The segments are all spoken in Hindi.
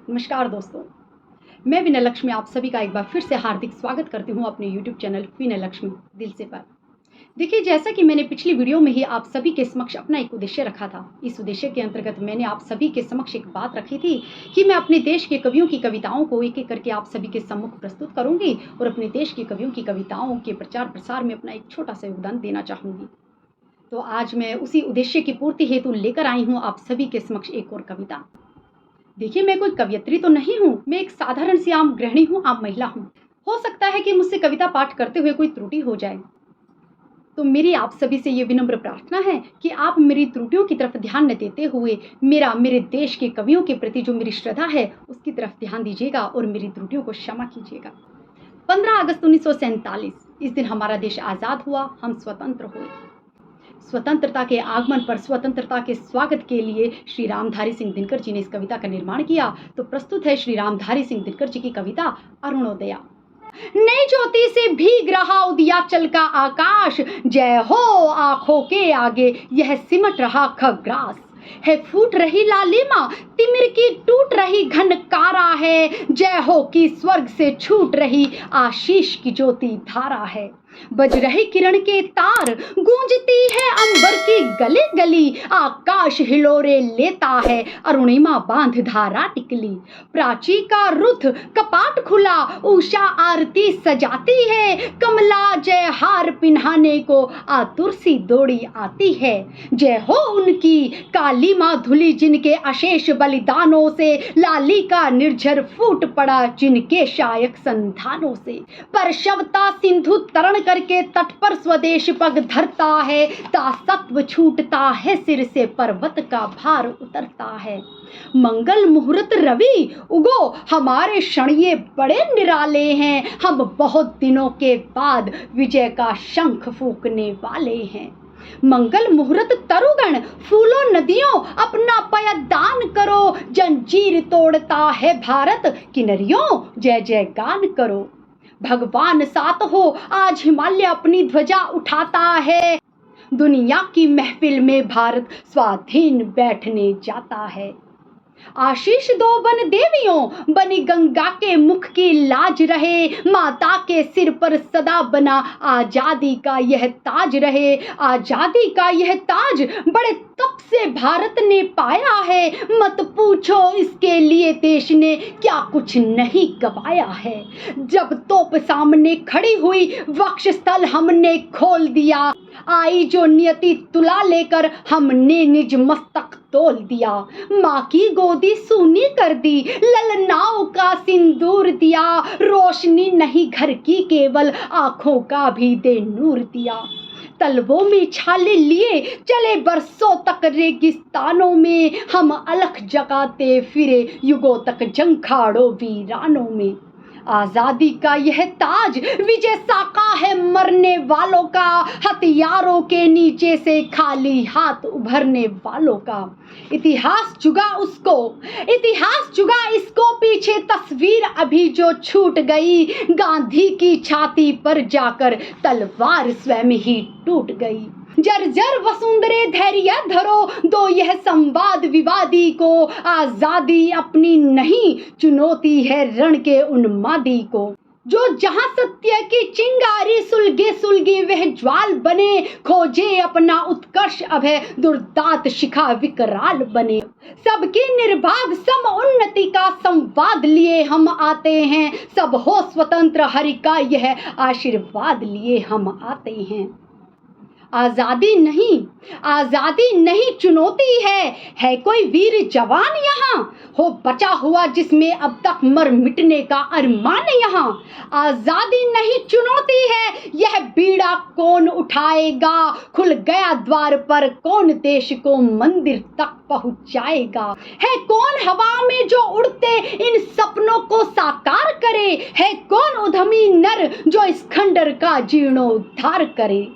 नमस्कार दोस्तों, मैं विनय लक्ष्मी आप सभी का एक बार फिर से हार्दिक स्वागत करती हूँ अपने YouTube चैनल विनय लक्ष्मी दिल से पर। देखिए, जैसा कि मैंने पिछली वीडियो में ही आप सभी के समक्ष अपना एक उद्देश्य रखा था। इस उद्देश्य के अंतर्गत मैंने आप सभी के समक्ष एक बात रखी थी कि मैं अपने देश के कवियों की कविताओं को एक एक करके आप सभी के सम्मुख प्रस्तुत करूंगी और अपने देश के कवियों की कविताओं के प्रचार प्रसार में अपना एक छोटा सा योगदान देना चाहूँगी। तो आज मैं उसी उद्देश्य की पूर्ति हेतु लेकर आई हूँ आप सभी के समक्ष एक और कविता। देखिए, मैं कोई कवयित्री तो नहीं हूँ, मैं एक साधारण सी आम गृहिणी हूँ, आम महिला हूँ। हो सकता है कि मुझसे कविता पाठ करते हुए कोई त्रुटि हो जाए, तो मेरी आप सभी से ये विनम्र प्रार्थना है कि आप मेरी त्रुटियों की तरफ ध्यान न देते हुए मेरे देश के कवियों के प्रति जो मेरी श्रद्धा है उसकी तरफ ध्यान दीजिएगा और मेरी त्रुटियों को क्षमा कीजिएगा। 15 अगस्त 1947 इस दिन हमारा देश आज़ाद हुआ, हम स्वतंत्र हुए। स्वतंत्रता के आगमन पर स्वतंत्रता के स्वागत के लिए श्री रामधारी सिंह दिनकर जी ने इस कविता का निर्माण किया। तो प्रस्तुत है श्री रामधारी सिंह दिनकर जी की कविता अरुणोदया। नई ज्योति से भीग रहा उदयाचल का आकाश, जय हो आंखों के आगे यह सिमट रहा खग्रास है। फूट रही लालिमा तिमिर की टूट रही घन कारा है, जय हो कि स्वर्ग से छूट रही आशीष की ज्योति धारा है। बज रही किरण के तार गूंजती है अंबर की गली गली, आकाश हिलोरे लेता है अरुणिमा बांध धारा टिकली। प्राची का रुथ कपाट खुला उषा आरती सजाती है, कमला जय हार पिन्हाने को आतुर सी दौड़ी आती है। जय हो उनकी काली माँ धुली जिनके अशेष बलिदानों से, लाली का निर्झर फूट पड़ा जिनके शायक संधानों से। पर शवता सिंधु तरण करके तट पर स्वदेश पग धरता है, दासत्व छूटता है सिर से पर्वत का भार उतरता है। मंगल मुहूर्त रवि उगो हमारे क्षण ये बड़े निराले हैं, हम बहुत दिनों के बाद विजय का शंख फूंकने वाले हैं। मंगल मुहूर्त तरुगण फूलों नदियों अपना पयदान करो, जंजीर तोड़ता है भारत किन्नरियों जय जय गान करो। भगवान साथ हो आज हिमालय अपनी ध्वजा उठाता है, दुनिया की महफिल में भारत स्वाधीन बैठने जाता है। आशीष दो वन देवियों बनी गंगा के मुख की लाज रहे, माता के सिर पर सदा बना आजादी का यह ताज रहे। आजादी का यह ताज बड़े तप से भारत ने पाया है, मत पूछो इसके लिए देश ने क्या कुछ नहीं गवाया है। जब तोप सामने खड़ी हुई वक्षस्थल हमने खोल दिया, आई जो नियति तुला लेकर हमने निज मस्तक तोल दिया। माँ की गोदी सूनी कर दी ललनाओं का सिंदूर दिया, रोशनी नहीं घर की केवल आंखों का भी दे नूर दिया। तलवों में छाले लिए चले बरसों तक रेगिस्तानों में, हम अलख जगाते फिरे युगों तक जंखाड़ों वीरानों में। आजादी का यह ताज विजय साका है मरने वालों का, हथियारों के नीचे से खाली हाथ उभरने वालों का। इतिहास जुगा इसको पीछे तस्वीर अभी जो छूट गई, गांधी की छाती पर जाकर तलवार स्वयं ही टूट गई। जर्जर वसुंधरे धैर्य धरो दो यह संवाद विवादी को, आजादी अपनी नहीं चुनौती है रण के उन्मादी को। जो जहां सत्य की चिंगारी सुलगे सुलगे वह ज्वाल बने, खोजे अपना उत्कर्ष अभय दुर्दांत शिखा विकराल बने। सबकी निर्बाध सम उन्नति का संवाद लिए हम आते हैं, सब हो स्वतंत्र हरि का यह आशीर्वाद लिए हम आते हैं। आजादी नहीं चुनौती है कोई वीर जवान यहाँ हो बचा हुआ जिसमें अब तक मर मिटने का अरमान यहाँ। आजादी नहीं चुनौती है यह बीड़ा कौन उठाएगा, खुल गया द्वार पर कौन देश को मंदिर तक पहुंचाएगा। है कौन हवा में जो उड़ते इन सपनों को साकार करे, है कौन उद्यमी नर जो इस खंडर का जीर्णोद्धार करे।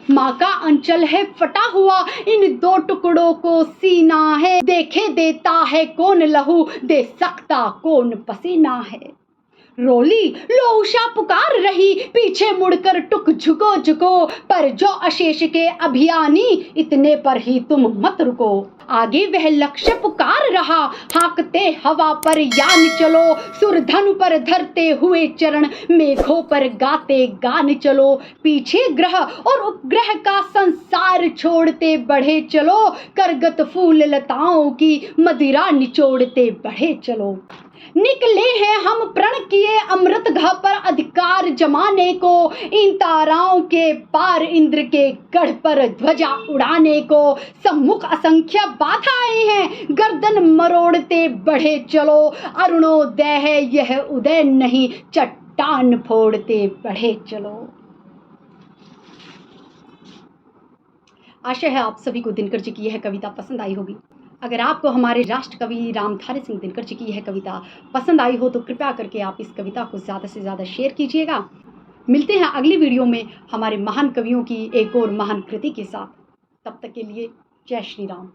माँ का अंचल है फटा हुआ इन दो टुकड़ों को सीना है, देखे देता है कौन लहू दे सकता कौन पसीना है। रोली लो उषा पुकार रही, पीछे मुड़कर टुक झुको झुको, पर जो अशेष के अभियानी, इतने पर ही तुम मत रुको। आगे वह लक्ष्य पुकार रहा, हाँकते हवा पर यान चलो, सुर धनु पर धरते हुए चरण, मेघों पर गाते गान चलो। पीछे ग्रह और उपग्रह का संसार छोड़ते बढ़े चलो, करगत फूल लताओं की मदिरा निचोड़ते बढ़े चलो। निकले हैं हम प्रण किए अमृत घाव पर अधिकार जमाने को, इन ताराओं के पार इंद्र के गढ़ पर ध्वजा उड़ाने को। सम्मुख असंख्य बाधाएं हैं, गर्दन मरोड़ते बढ़े चलो, अरुणोदय है यह उदय नहीं, चट्टान फोड़ते बढ़े चलो। आशा है आप सभी को दिनकर जी की यह कविता पसंद आई होगी। अगर आपको हमारे राष्ट्र कवि रामधारी सिंह दिनकर जी की यह कविता पसंद आई हो तो कृपया करके आप इस कविता को ज़्यादा से ज़्यादा शेयर कीजिएगा। मिलते हैं अगली वीडियो में हमारे महान कवियों की एक और महान कृति के साथ। तब तक के लिए जय श्री राम।